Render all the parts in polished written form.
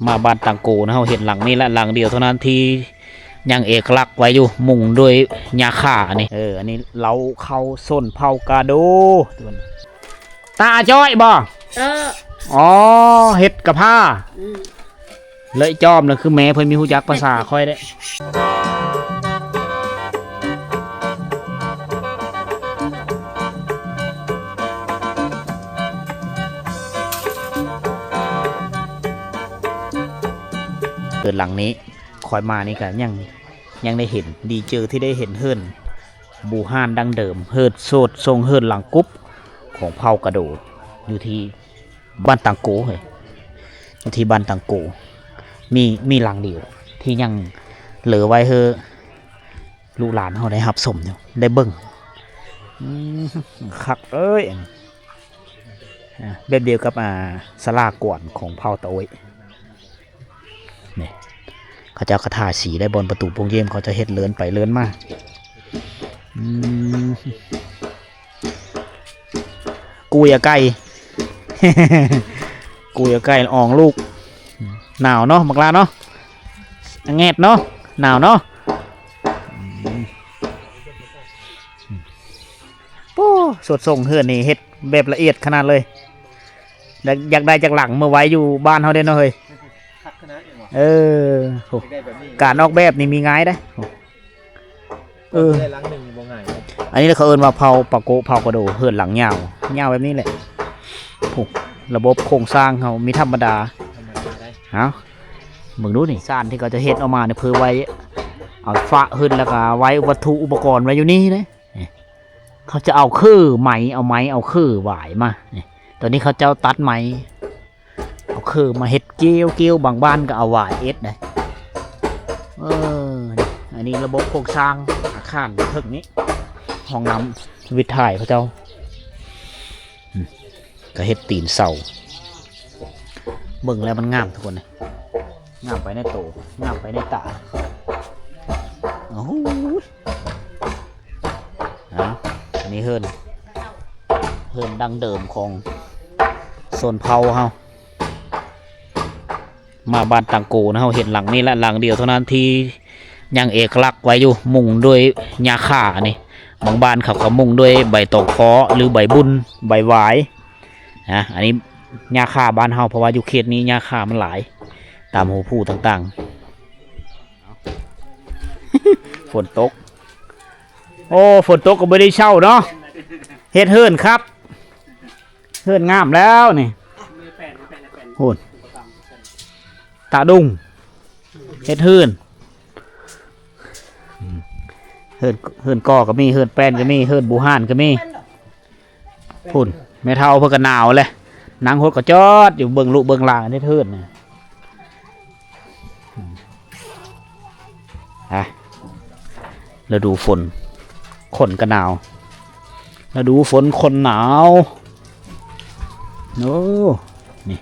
มาบ้านตังโกนะเราเห็นหลังนี้และหลังเดียวเท่านั้นที่ยังเอกลักษณ์ไว้อยู่มุงด้วยหญ้าคานี่อันนี้เราเข้าส้นเผากาโดตาจ้อยบ่อ๋อเห็ดกับผ้าเลยจอมเลยคือแม่เพิ่นมีหูจักภาษาค่อยได้เกิดหลังนี้คอยมานี่กันยังได้เห็นดีเจอที่ได้เห็นเฮิรนบูฮานดังเดิมเฮิรนโสดทรงเฮิรนหลังกุ๊บของเผากระโดดอยู่ที่บ้านตังโกเลยอยู่ที่บ้านตังโกมีหลังเดียวที่ยังเหลือไว้เฮอลูกหลานเขาได้หับสมอยู่ได้เบิ่งคักเอ้ยแบบเดียวกับสลากวนของเผาตะโอยนี่เขาจะคาถาสีได้บนประตูโปงเยี่ยมเขาจะเฮ็ดเลื่อนไปเลื่อนมากูอย่าไก่ กูอย่าไก่อ่องลูกหนาวเนาะบักลาเนาะแงดเนาะหนาวเนาะโอ้สดส่งเฮือนนี่เฮ็ดแบบละเอียดขนาดเลยอยากได้จากหลังเมื่อไว้อยู่บ้านเขาได้เนาะเฮ้ยการออกแบบนี่มีง่ายได้ได้หลังหนึ่งบ่ง่ายอันนี้เขาเอิ้นว่าเผาปะโกเผากระโดเฮือนหลังยาวแบบนี้แหละระบบโครงสร้างเขามีธรรมดาเอามึงดูนี่ซ่านที่เขาจะเฮ็ดออกมาเนี่ยเพื่อไว้เอาฟ้าขึ้นแล้วก็ไว้วัตถุอุปกรณ์ไว้อยู่นี่เลยเขาจะเอาคือไม้เอาคือหวายมาตอนนี้เขาจะตัดไม้เอาคือมาเฮ็ดเกี้ยวบางบ้านก็เอาหวายเอ็ดเลยอันนี้ระบบโครงสร้างอาคารทึกนี้ห้องน้ำวิถ่ายเขาเจ้าก็เฮ็ดตีนเสาเบิ่งแล้วมันงามทุกคนเลยงามไปในโตงามไปในตาโอ้โหอันนี้เฮิรนดังเดิมของโซนเผาเฮามาบ้านตังโกนะเราเห็นหลังนี้และหลังเดียวเท่านั้นที่ยังเอกลักษณ์ไว้อยู่มุงด้วยหญ้าคานี่บางบ้านเขามุงด้วยใบตอกคอหรือใบบุญใบหวายอันนี้หญ้าคาบ้านเฮาเพราะว่าอยู่เขตนี้หญ้าคามันหลายตามหูผู้ต่างๆ ฝนตกโอ้ฝนตกก็ไม่ได้เช่าเนาะเฮ็ดเฮิรนครับเฮิรนงามแล้วนี่โหดตาดุงเฮ็ดเฮิรนก่อก็มีเฮิรนแป้นก็มีเฮิรนบูฮานก็มีพุ่นแม่เท่าเพื่อกันหนาวเลยนางโหดก็จอดอยู่เบิ่งลุเบิ่งลางเฮ็ดเฮิรนฤดูฝนคนก็หนาวฤดูฝนคนหนาวโอ้นี่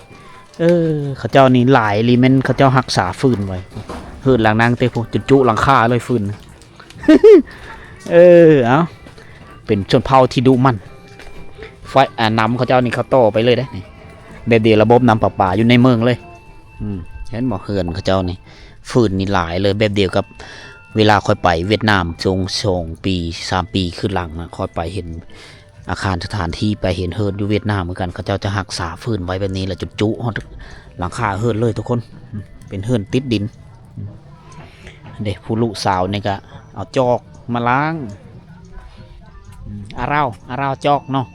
เขาเจ้านี่หลายรีเมนเขาเจ้ารักษาฟืนไว้เฮิรนหลังนางเตะพวกจุหลังคาเลยฟืน เอาเป็นชนเผ่าที่ดุมันไฟน้ำเขาเจ้านี่เขาโตไปเลยได้นี่แบบเดียวระบบน้ำประปาอยู่ในเมืองเลยเห็นบ่เฮือนเขาเจ้านี่ฟืนนี่หลายเลยแบบเดียวกับเวลาค่อยไปเวียดนาม2 ปี3 ปีขึ้นหลังค่อยไปเห็นอาคารสถานที่ไปเห็นเฮิรนอยู่เวียดนามเหมือนกันเขาเจ้าจะรักษาฟืนไว้แบบนี้แหละจุหลังคาเฮิรนเลยทุกคนเป็นเฮิรนติดดินเด็กผู้ลูกสาวนี่ก็เอาจอกมาล้างอาเราจอกเนาะ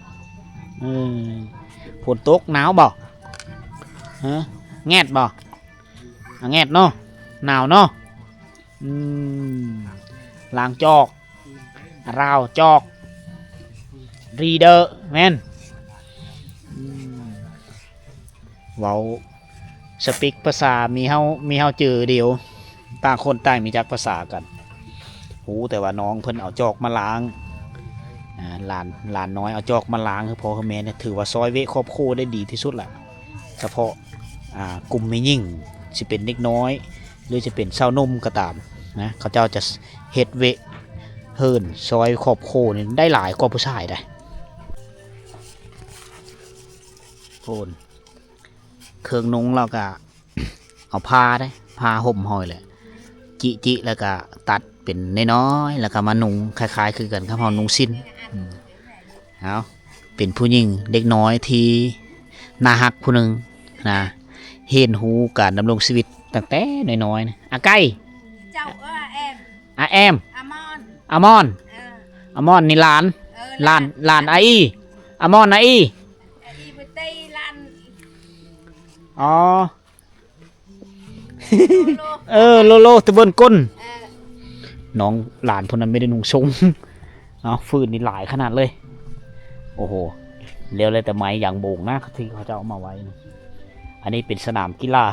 ฝนตกหนาวบ่แงดบ่แงดเนาะหนาวเนาะล้างจอกเราจอกรีเดอร์แมนเว้าสปิกภาษามีเฮาเจอเดียวต่างคนต่างมีจักภาษากันหูแต่ว่าน้องเพิ่นเอาจอกมาล้างหลานน้อยเอาจอกมาล้างคือพ่อคือแม่เนี่ยถือว่าซอยเวครอบครัวได้ดีที่สุดแหละเฉพาะกลุ่มไม่ยิ่งสิเป็นเด็กน้อยหรือจะเป็นเศร้านมก็ตามนะเขาเจ้าจะเฮ็ดเวเฮิรนซอยครอบครัวนี่ได้หลายกว่าผู้ชายได้โอนเครื่องนุ่งเราก็ เอาผ้าได้ผ้าห่มห้อยแหละจิแล้วก็ตัดเป็นน้อยๆแล้วก็มานุ่งคล้ายๆคือกันครับเฮานุ่งสิ้นเอาเป็นผู้หญิงเด็กน้อยที่น่าฮักผู้หนึ่งนะเห็นหูการดำรงชีวิตตั้งแต่น้อยๆนะอาไก่เจ้าอาแอมอามอนอามอนอามอนนี่หลานหลานอาอีอามอนอาอีไปตีลานอ๋อโลตะเบินก้นน้องหลานคนนั้นไม่ได้นุ่งทรงเอาฟืนนี่หลายขนาดเลยโอ้โหเร็วเลยแต่ไม้อย่างโบกนะที่เขาจะเอามาไว้นะอันนี้เป็นสนามกีฬา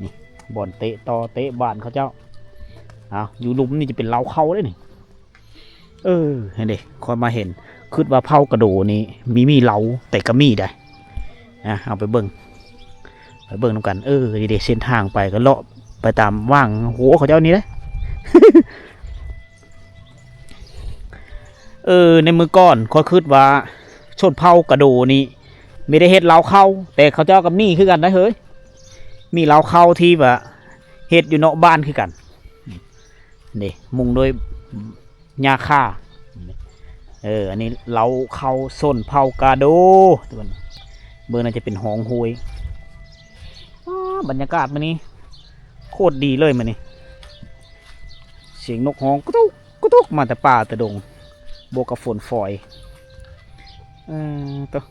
นี่บอลเตะต่อเตะบานเขาเจ้าเอาอยู่ลุมนี่จะเป็นเล้าเข้าเลยนี่เห็นดิคอยมาเห็นคืดว่าเผากระโดนี่มีเล้าแต่ก็มีได้นะเอาไปเบิ่งน้ำกันดีเดเส้นทางไปก็เลาะไปตามว่างหัวเขาเจ้านี้เลย ในมือก่อนเขาคิดว่าชนเผากระโดนี่ไม่ได้เฮ็ดเล้าเข้าแต่เขาเจ้ากับมีคือกันนะเฮ้ยมีเล้าเข้าที่แบบเฮ็ดอยู่นอกบ้านคือกันนี่มุงโดยหญ้าค่าอันนี้เล้าเข้าส้นเผากระโดเบอร์น่าจะเป็นห้องห้วยบรรยากาศมันนี้โคตรดีเลยมันนี่เสียงนกฮ้องกุ๊กมาแต่ป่าแต่ดงโบกับฝนฝอยตัว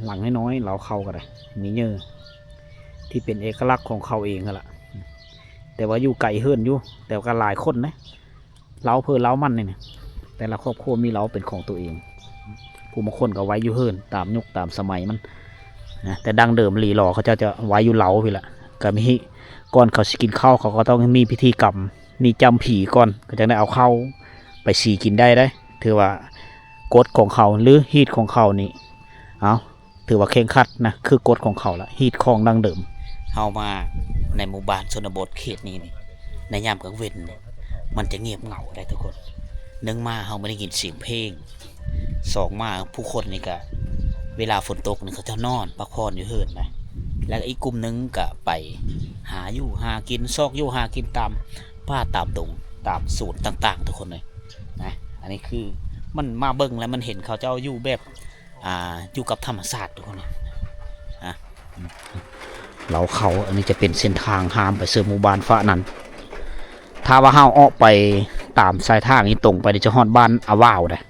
หลังน้อยๆเราเข้ากันเลยมีเยอะที่เป็นเอกลักษณ์ของเขาเองกันละแต่ว่าอยู่ไกลเฮิรนอยู่แต่ก็หลายคนนะเล้าเพื่อเล้ามันเนี่ยแต่ละครอบครัวมีเล้าเป็นของตัวเองผู้บางคนก็ไว้อยู่เฮิรนตามยุคตามสมัยมันนะแต่ดังเดิมหลีหล่อเขาจะไว้อยู่เล้าพี่ละก็มีก่อนเขาสิกินข้าวเขาก็ต้องมีพิธีกรรมมีจำผีก่อนก็จะได้เอาเข้าไปสีกินได้ถือว่ากฎของเขาหรือฮีตของเขานี่ถือว่าเคร่งครัดนะคือกฎของเขาละฮีตของดังเดิมเฮามาในหมู่บ้านชนบทเขตนี้นี่ในยามกลางเว้นมันจะเงียบเหงาได้ทุกคนเนื่องมาเฮาไม่ได้ยินเสียงเพลงสองมาผู้คนนี่ก็เวลาฝนตกนี่เขาจะนอนพักผ่อนอยู่เฮิรนนะแล้วอีกกลุ่มนึงก็ไปหาอยู่หากินซอกอยู่หากินตามป่าตามดงตามสูตรต่างๆทุกคนเลยนะอันนี้คือมันมาเบิ่งแล้วมันเห็นเขาเจ้าอยู่แบบอยู่กับธรรมศาสตร์ทุกคนนะเราเขาอันนี้จะเป็นเส้นทางห้ามไปเสือหมู่บ้านฟ้านั้นถ้าว่าห้าออกไปตามสายทางนี้ตรงไปจะฮอดบ้านอาวาวได้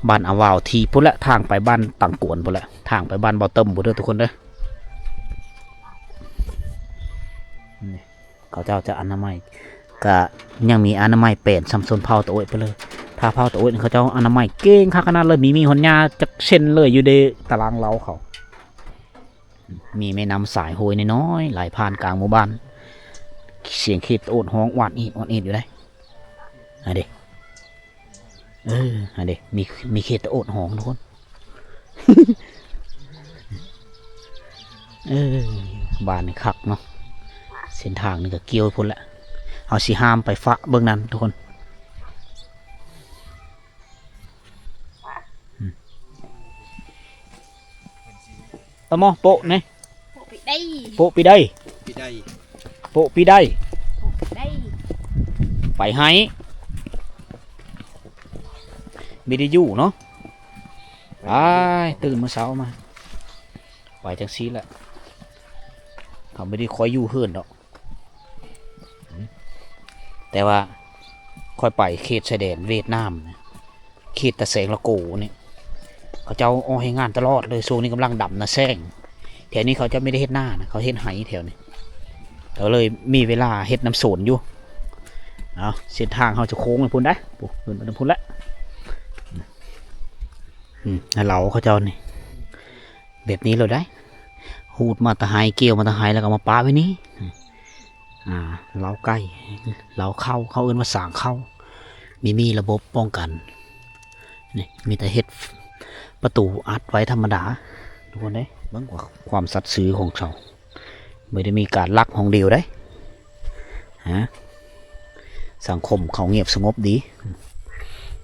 บ้านอาวาวทีพุ่นละทางไปบ้านตังกวนพุ่นละทางไปบ้านบ่อเติมบุเด้อทุกคนเด้อเขาเจ้าจะอนามัยก็ยังมีอนามัยเป็นซัมซุนเผาตะโอยไปเลยถ้าเผาตะโอยเขาเจ้าอนามัยเก่งขนาดเลยมีหนยาจักเช่นเลยอยู่ในตารางเล้าเขามีแม่น้ำสายโหยน้อยไหลผ่านกลางหมู่บ้านเสียงขีดโอดห้องหวานอีดอยู่ได้เด็กเด็กมีขีดโอดห้องทุกคนบ้านนี่คักเนาะเส้นทางนี่ก็เกี่ยวพุ่นละเอาสีห้ามไปฟ้าเบื้องนั้นทุกคนตะมอโปะเนี่ยโปะปีได้โปะปีได้ไปให้ไม่ได้อยู่เนาะตื่นเมื่อเช้ามาไปจังซีแหละเขาไม่ได้คอยอยู่เฮิรนหรอกแต่ว่าค่อยไปเขตชายแดนเวียดนามเขตตะแสงละโกเนี่ยเขาจะเอาให้งานตลอดเลยโซนนี้กำลังดำนะแซงแถวนี้เขาจะไม่ได้เฮ็ดหน้านะเขาเฮ็ดไหแถวนี้เขาเลยมีเวลาเฮ็ดน้ำโสนอยู่เส้นทางเขาจะโค้งไปพุ่นได้พุ่นไปพุ่นละเราเขาเจ้านี่แบบนี้เราได้หูดมาตะไฮเกี่ยวมาตะไฮแล้วก็มาป้าไว้นี้เล้าใกล้เล้าเข้าเอิ้นว่าสางเข้ามีระบบป้องกันนี่มีแต่เฮ็ดประตูอัดไว้ธรรมดาทุกคนได้เบิ่งว่าความสัตย์ซื่อของเขาไม่ได้มีการลักของเดียวได้สังคมเขาเงียบสงบดี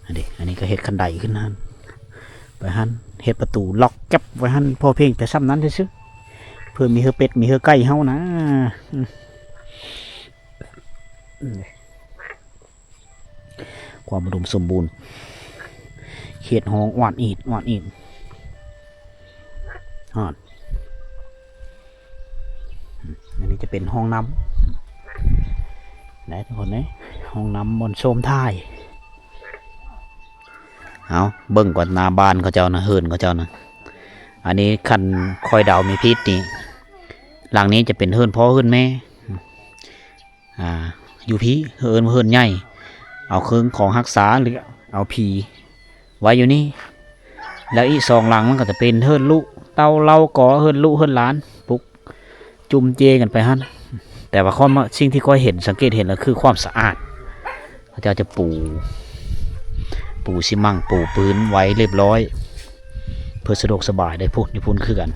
อันนี้ก็เฮ็ดคันไดขึ้นนั่น ไปหันเฮ็ดประตูล็อกแก๊บไว้หันพอเพียงแต่ซ้ำนั้นซื่อๆเพื่อมีเฮือเป็ดมีเฮือไก่เฮานะความอุดมสมบูรณ์เขตห้องหวานอีดฮอดอันนี้จะเป็นห้องน้ำไหนทุกคนเนี่ยห้องน้ำบนโซมท้ายเอาเบิ่งก่อนหน้าบ้านเขาเจ้านะเฮิรนเขาเจ้านะอันนี้คันคอยดาวมีพิษนี่หลังนี้จะเป็นเฮิรนพ่อเฮิรนแม่อยู่พี่เฮิรนใหญ่เอาเครื่องของรักษาหรือเอาผีไว้อยู่นี่แล้วอีกสองหลังมันก็จะเป็นเฮิรนลูกเต้าเล่าก่อเฮิรนลูกเฮิรนหลานปุ๊กจุ่มเจกันไปฮั่นแต่ว่าสิ่งที่ก้อยเห็นสังเกตเห็นแล้วคือความสะอาดเขาจะปูซีมั่งปูพื้นไว้เรียบร้อยเพื่อสะดวกสบายได้พูดอยู่พูนคือกัน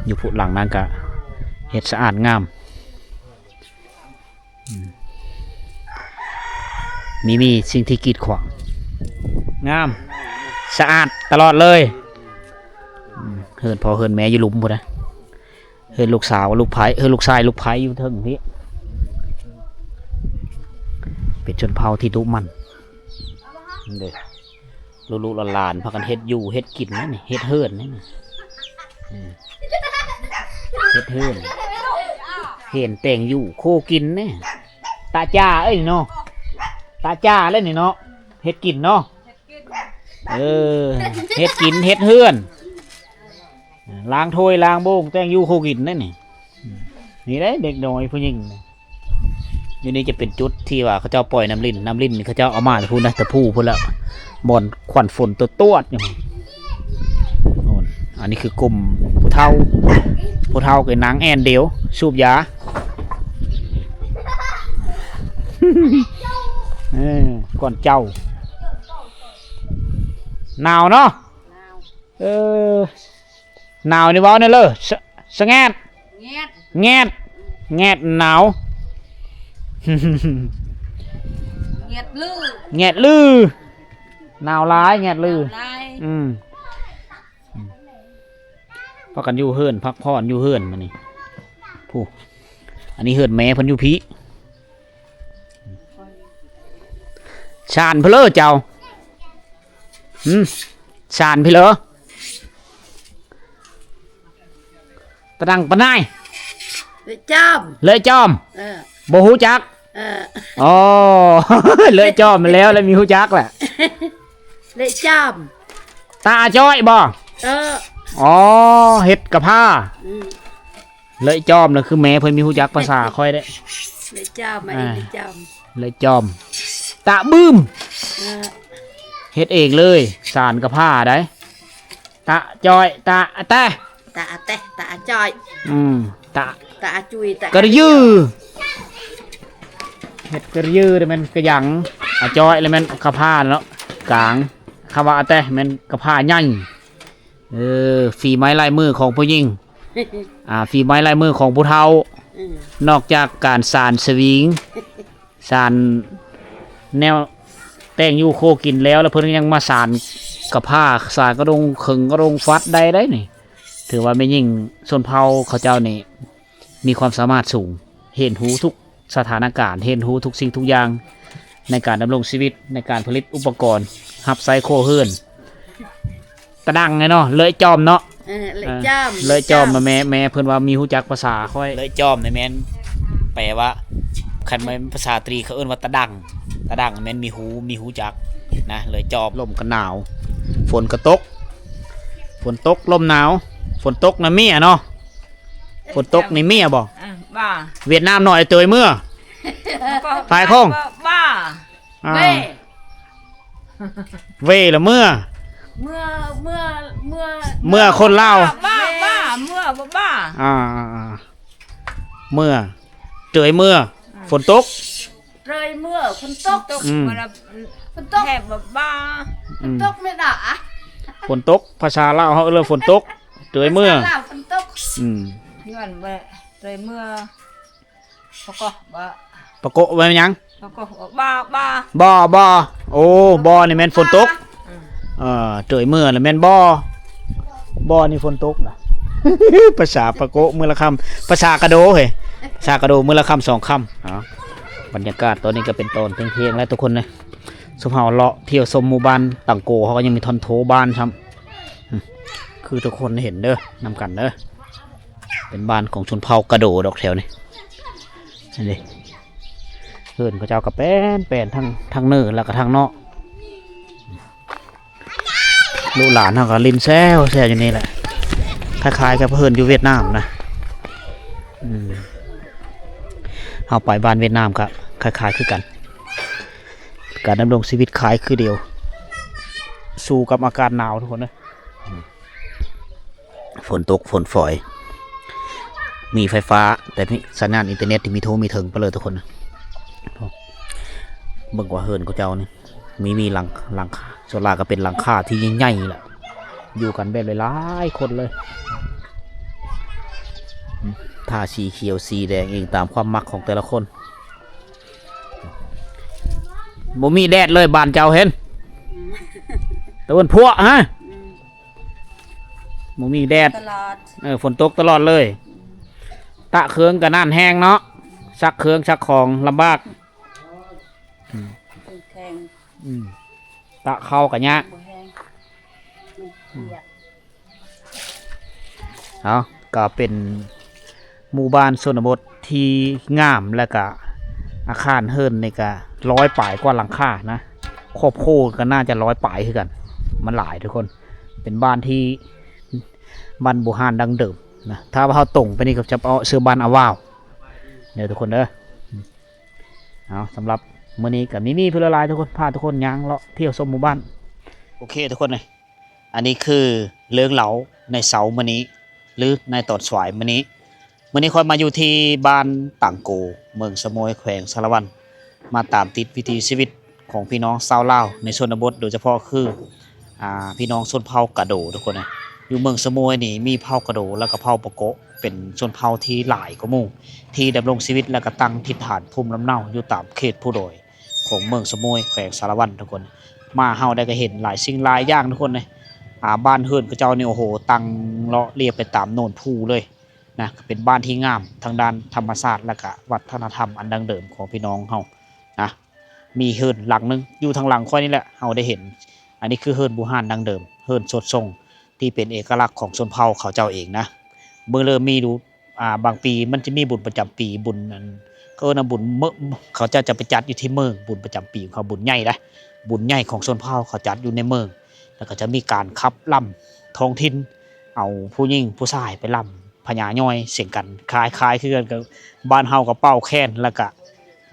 อยู่พูดหลังนั้นก็เห็ดสะอาดงามมีสิ่งที่กีดขวางงามสะอาดตลอดเลยเฮิรนพอเฮิรนแม่อยู่หลุมหมดนะเฮิรนลูกสาวลูกไผ่ลูกชายลูกไผ่อยู่เทิงนี้เป็นชนเผ่าที่ดุมันเด้อลูกหลานพากันเฮ็ดอยู่เฮ็ดกินนั่นนี่เฮ็ดเฮิรนนั่นนี่เฮ็ดเฮิรนเห็นแต่งอยู่โคกินเนี่ยตาจ้าเอ้ยเนาะตาจ้าเล่นนี่เนาะเฮ็ดกินเนาะเฮ็ดกินเฮ็ดเฮือนล้างถ้วยล้างโบงแต่งอยู่โคกินนั่นนี่นี่ได้เด็กน้อยผู้หญิงอยู่นี่จะเป็นจุดที่ว่าเขาเจ้าปล่อยน้ำลิ้นนี่เขาเจ้าเอามาพูดนะแต่พูดแล้วบ่อนขวัญฝนตัวอยู่อันนี้คือกลุ่มผู้เฒ่ากับนางแอนเดียวสูบยาก่อนเจ้าหนาวเนาะหนาวนี่เว้าเนี่ยเลยสะแงดแงดหนาวแงดลือหนาวร้ายแงดลือพักกันอยู่เฮิรนพักผ่อนอยู่เฮิรนมานี่ผู้อันนี้เฮิรนแม่พันอยู่พีชานเพลอเจ้าชานเพลอตะดังปะนายเลยจอมบ่ฮู้จักอ๋อ เลยจอมมาแล้วมีฮู้จักแหละเลยจอมตาจ้อยบ่อ๋อเฮ็ดกับผ้าเลยจอมนะคือแม่เพิ่นมีฮู้จักภาษาค่อยได้เลยจอมเลยจอมเลยจอมตาบึ้มเฮ็ดเองเลยสารกับผ้าได้ตาจ้อยตาแต่ตาจอยตาจุยกระยือเฮ็ดกระยือได้มันกระหยังจอยแล้วมันกระผ้าเนาะกลางคำว่าแต่มันกระผ้าใหญ่ฝีไม้ลายมือของผู้หญิงฝีไม้ลายมือของผู้เฒ่านอกจากการสานสวิงสานแนวแต่งอยู่โคกินแล้วเพิ่นยังมาสานกับผ้าสานกระดงขึงกระดงฟัดได้นี่ถือว่าไม่ยิ่งชนเผ่าเขาเจ้านี่มีความสามารถสูงเห็นหูทุกสถานการณ์เห็นหูทุกสิ่งทุกอย่างในการดำรงชีวิตในการผลิตอุปกรณ์หับไซโคเฮิรนตะดังไงเนาะเลยจอมเนาะเลยจอมมาแม่เพิ่นว่ามีหูจักภาษาค่อยเลยจอมในแม่นแปลว่าคันเป็นภาษาตรีเขาเอิ้นว่าตะดังแม่นมีหูจักนะเลยจอมลมก็หนาวฝนก็ตกลมหนาวฝนตกนะเมียเนาะฝนตกนี่เมียบ่เวียดนามหน่อยเตยเมื่อฝ่ายคงเว่ละเมื่อคนเล่าเมื่อเตยเมื่อฝนตกแหบบ้าฝนตกไม่ด่าฝนตกภาษาลาวเขาเรียกฝนตกเตยเมื่อย้อนไปเตยเมื่อปะโกะไว้ยังบ้าโอ้บ่อนี่แม่นฝนตก เจยเมื่อแล้วแม่นบ่นี่ฝนตกนะ ภาษาปะโกะมือละคำภาษากระโดเฮ้ยภาษากระโดมือละคำ2 คำบรรยากาศตอนนี้ก็เป็นตอนเที่ยงๆแล้วทุกคนเลยสุภาพเลาะเที่ยวชมหมู่บ้านต่างโกเขาก็ยังมีทอนโถบ้านครับคือทุกคนเห็นเด้อนำกันเด้อเป็นบ้านของชนเผ่ากระโดดอกแถวนี่นี่เพื่อนเขาเจ้ากระแป้นทั้งเนื้อแล้วก็ทั้งนอกลูกหลานเขาก็ลินแซวอยู่นี่แหละคล้ายๆกับเพื่อนอยู่เวียดนามนะเอาไปบ้านเวียดนามก็คล้ายๆคือกันการดำรงชีวิตคล้ายคือเดียวสู้กับอากาศหนาวทุกคนนะฝนตกฝนฝอยมีไฟฟ้าแต่มีสัญญาณอินเทอร์เน็ตที่มีโทรมีถึงไปเลยทุกคนนะเบิ่งว่าเฮิร์นเขาเจ้านี่มีหลังคาส่วนลาก็เป็นหลังคาที่ใหญ่ๆแหละอยู่กันแบบหลายๆคนเลยทาสีเขียวสีแดงเองตามความมักของแต่ละคนบ่มีแดดเลยบานเจ้าเห็นตะวันพวกฮะบ่มีแดดตลอด ฝนตกตลอดเลยตะเครื่องกับน่านแห้งเนาะซักเครื่องซักของลำบากแข็งตะเข้ากับยะเอาก็เป็นหมู่บ้านชนบทที่งามและก็อาคารเฮิรนในก็100 ป่ายกว่าหลังคานะครอบโคก็น่าจะ100 ป่ายคือกันมันหลายทุกคนเป็นบ้านที่บ้านโบราณดังเดิมนะถ้าว่าเขาตรงไปนี่ก็จะเอาเสื้อบ้านอาวาวเดี๋ยวทุกคนเด้อเอาสำหรับมื้อนี้กับมีเพื่อละลายทุกคนพาทุกคนย่างเลาะเที่ยวชมหมู่บ้านโอเคทุกคนเลยอันนี้คือเรื่องเหลาในเสาร์มื้อนี้หรือในตอนสายมื้อนี้ค่อยมาอยู่ที่บ้านต่างโกเมืองสะโมยแขวงสารวันมาตามติดวิถีชีวิตของพี่น้องชาวลาวในชนบทโดยเฉพาะคือพี่น้องชนเผ่ากะโดทุกคนนะอยู่เมืองสะโมยนี่มีเผ่ากะโดแล้วก็เผ่าปะโกะเป็นชนเผ่าที่หลายกว่าหมู่ที่ดำรงชีวิตและก็ตั้งถิ่นฐานภูมิลำเนาอยู่ตามเขตผู้โดยของเมืองสะโมยแขวงสารวันทุกคนมาเฮาได้ก็เห็นหลายสิ่งหลายอย่างทุกคนเลยบ้านเฮือนกระเจ้านี่โอ้โหตั้งเลาะเรียบไปตามโน่นภูเลยนะเป็นบ้านที่งามทางด้านธรรมชาติและก็วัฒนธรรมอันดังเดิมของพี่น้องเฮานะมีเฮือนหลังนึงอยู่ทางหลังค่อยนี่แหละเฮาได้เห็นอันนี้คือเฮือนบูฮานดังเดิมเฮือนสดทรงที่เป็นเอกลักษณ์ของชนเผ่าเขาเจ้าเองนะเมื่อเริ่มมีดูบางปีมันจะมีบุญประจำปีบุญนั้นก็นะบุญเขาจะไปจัดอยู่ที่เมืองบุญประจำปีของเขาบุญใหญ่นะบุญใหญ่ของชนเผ่าเขาจัดอยู่ในเมืองแล้วก็จะมีการขับล่ำท้องถิ่นเอาผู้หญิงผู้ชายไปล่ำพญาย่อยเสียงกันคล้ายคือกันกับบ้านเฮากับเป้าแค้นแล้วก็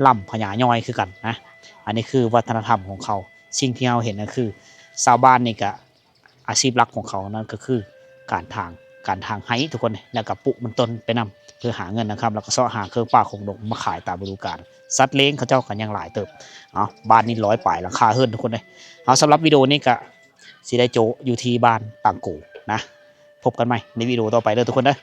ล่ำพญาย่อยคือกันนะอันนี้คือวัฒนธรรมของเขาสิ่งที่เราเห็นก็คือชาวบ้านนี่ก็อาชีพหลักของเขานั่นก็คือการทางไห้ทุกคนแล้วก็ปุมันต้นไปนำเพื่อหาเงินนะครับแล้วก็เสาะหาเครื่องป่าของดงมาขายตามฤดูกาลสัตว์เลี้ยงเขาเจ้ากันยังหลายเติบบ้านนี้100 ป่ายหลังคาเฮิรนทุกคนเลยเอาสำหรับวิดีโอนี้ก็สิได้โจอยู่ที่บ้านต่างกูนะพบกันใหม่ในวิดีโอต่อไปเลยทุกคนนะ